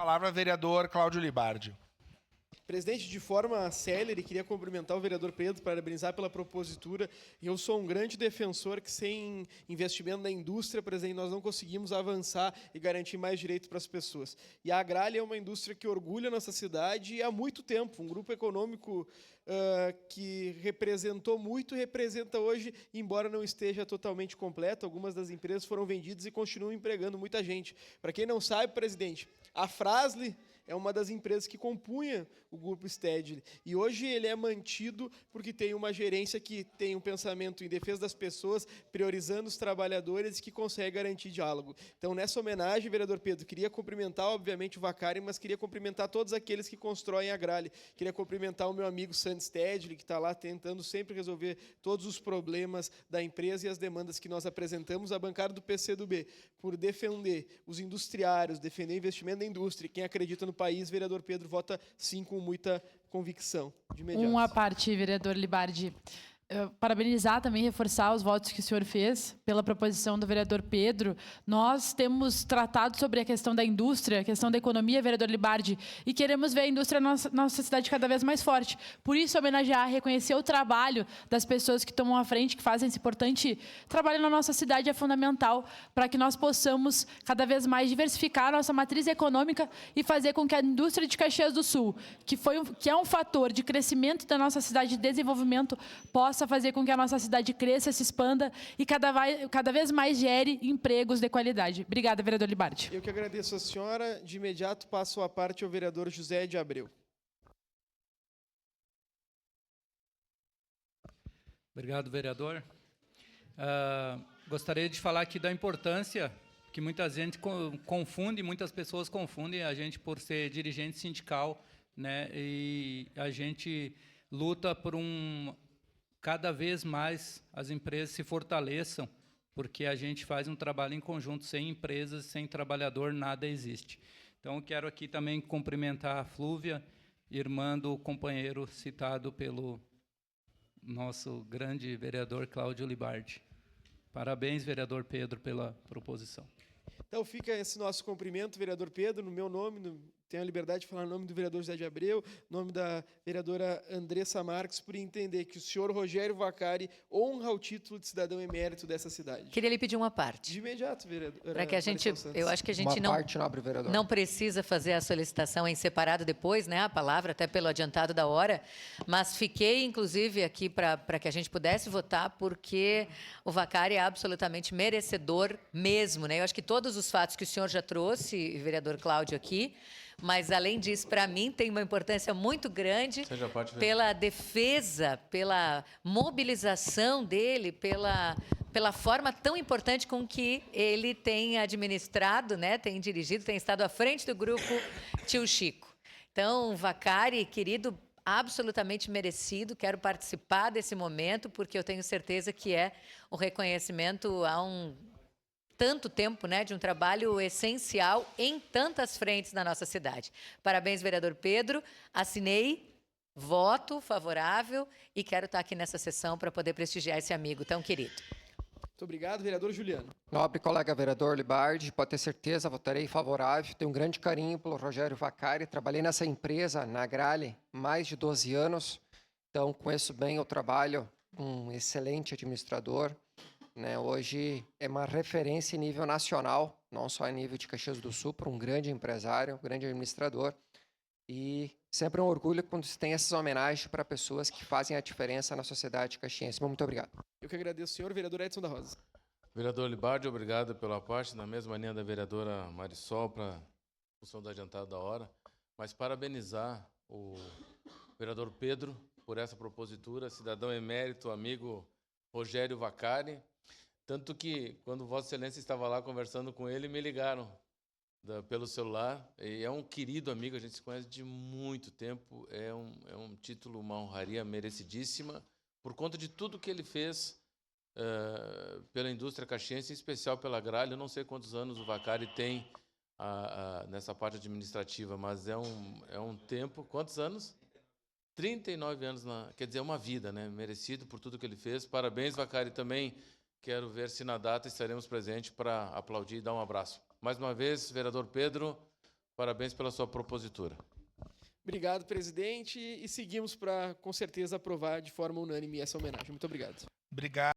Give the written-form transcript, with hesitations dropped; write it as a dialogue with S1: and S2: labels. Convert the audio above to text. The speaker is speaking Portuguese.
S1: palavra, vereador Cláudio Libardi.
S2: Presidente, de forma célere, queria cumprimentar o vereador Pedro, parabenizar pela propositura. Eu sou um grande defensor que sem investimento na indústria, presidente, nós não conseguimos avançar e garantir mais direitos para as pessoas. E a Agrália é uma indústria que orgulha a nossa cidade e há muito tempo. Um grupo econômico que representou muito, representa hoje, embora não esteja totalmente completo. Algumas das empresas foram vendidas e continuam empregando muita gente. Para quem não sabe, presidente, a Fras-le é uma das empresas que compunha o grupo Stedley. E hoje ele é mantido porque tem uma gerência que tem um pensamento em defesa das pessoas, priorizando os trabalhadores e que consegue garantir diálogo. Então, nessa homenagem, vereador Pedro, queria cumprimentar, obviamente, o Vacari, mas queria cumprimentar todos aqueles que constroem a Agrale. Queria cumprimentar o meu amigo Sandy Stedley, que está lá tentando sempre resolver todos os problemas da empresa e as demandas que nós apresentamos. A bancada do PCdoB, por defender os industriários, defender investimento na indústria, e quem acredita no país, vereador Pedro vota sim com muita convicção. De imediato.
S3: Uma parte, vereador Libardi. Parabenizar também, reforçar os votos que o senhor fez pela proposição do vereador Pedro. Nós temos tratado sobre a questão da indústria, a questão da economia, vereador Libardi, e queremos ver a indústria na nossa cidade cada vez mais forte. Por isso, homenagear, reconhecer o trabalho das pessoas que tomam a frente, que fazem esse importante trabalho na nossa cidade é fundamental para que nós possamos cada vez mais diversificar a nossa matriz econômica e fazer com que a indústria de Caxias do Sul, que é um fator de crescimento da nossa cidade, de desenvolvimento, possa fazer com que a nossa cidade cresça, se expanda e cada vez mais gere empregos de qualidade. Obrigada, vereador Libardi.
S2: Eu que agradeço a senhora. De imediato, passo a parte ao vereador José de Abreu.
S4: Obrigado, vereador. Gostaria de falar aqui da importância que muita gente confunde, muitas pessoas confundem a gente por ser dirigente sindical, né? E a gente luta por cada vez mais as empresas se fortaleçam, porque a gente faz um trabalho em conjunto. Sem empresas, sem trabalhador, nada existe. Então, eu quero aqui também cumprimentar a Flúvia, irmã do companheiro citado pelo nosso grande vereador Cláudio Libardi. Parabéns, vereador Pedro, pela proposição.
S2: Então, fica esse nosso cumprimento, vereador Pedro, no meu nome, tenho a liberdade de falar o nome do vereador José de Abreu, nome da vereadora Andressa Marques, por entender que o senhor Rogério Vacari honra o título de cidadão emérito dessa cidade.
S5: Queria lhe pedir uma parte.
S2: De imediato, vereador.
S5: Para que a gente, eu acho que a gente
S6: não
S5: precisa fazer a solicitação em separado depois, né, a palavra, até pelo adiantado da hora, mas fiquei, inclusive, aqui para que a gente pudesse votar, porque o Vacari é absolutamente merecedor mesmo, né? Eu acho que todos os fatos que o senhor já trouxe, vereador Cláudio, aqui, mas, além disso, para mim, tem uma importância muito grande pela defesa, pela mobilização dele, pela forma tão importante com que ele tem administrado, né, tem dirigido, tem estado à frente do grupo Tio Chico. Então, Vacari, querido, absolutamente merecido, quero participar desse momento, porque eu tenho certeza que é o reconhecimento a tanto tempo, né, de um trabalho essencial em tantas frentes na nossa cidade. Parabéns, vereador Pedro. Assinei, voto favorável e quero estar aqui nessa sessão para poder prestigiar esse amigo tão querido.
S2: Muito obrigado, vereador Juliano.
S6: Nobre colega vereador Libardi, pode ter certeza, votarei favorável. Tenho um grande carinho pelo Rogério Vacari. Trabalhei nessa empresa, na Agrale, mais de 12 anos. Então, conheço bem o trabalho, um excelente administrador. Né, hoje é uma referência em nível nacional, não só em nível de Caxias do Sul, para um grande empresário, um grande administrador. E sempre um orgulho quando se tem essas homenagens para pessoas que fazem a diferença na sociedade caxiense. Muito obrigado.
S2: Eu que agradeço, senhor. Vereador Edson da Rosa.
S7: Vereador Libardi, obrigado pela parte, na mesma linha da vereadora Marisol, para a função do adiantado da hora. Mas parabenizar o vereador Pedro por essa propositura, cidadão emérito, amigo Rogério Vacari. Tanto que, quando Vossa Excelência estava lá conversando com ele, me ligaram pelo celular. E é um querido amigo, a gente se conhece de muito tempo. É um título, uma honraria merecidíssima, por conta de tudo que ele fez pela indústria caxiense, em especial pela Agrale. Eu não sei quantos anos o Vacari tem nessa parte administrativa, mas é um tempo... Quantos anos? 39 anos, quer dizer, uma vida, né? Merecido por tudo que ele fez. Parabéns, Vacari, também. Quero ver se na data estaremos presentes para aplaudir e dar um abraço. Mais uma vez, vereador Pedro, Parabéns pela sua propositura.
S2: Obrigado, presidente, e seguimos para, com certeza, aprovar de forma unânime essa homenagem. Muito obrigado.
S1: Obrigado.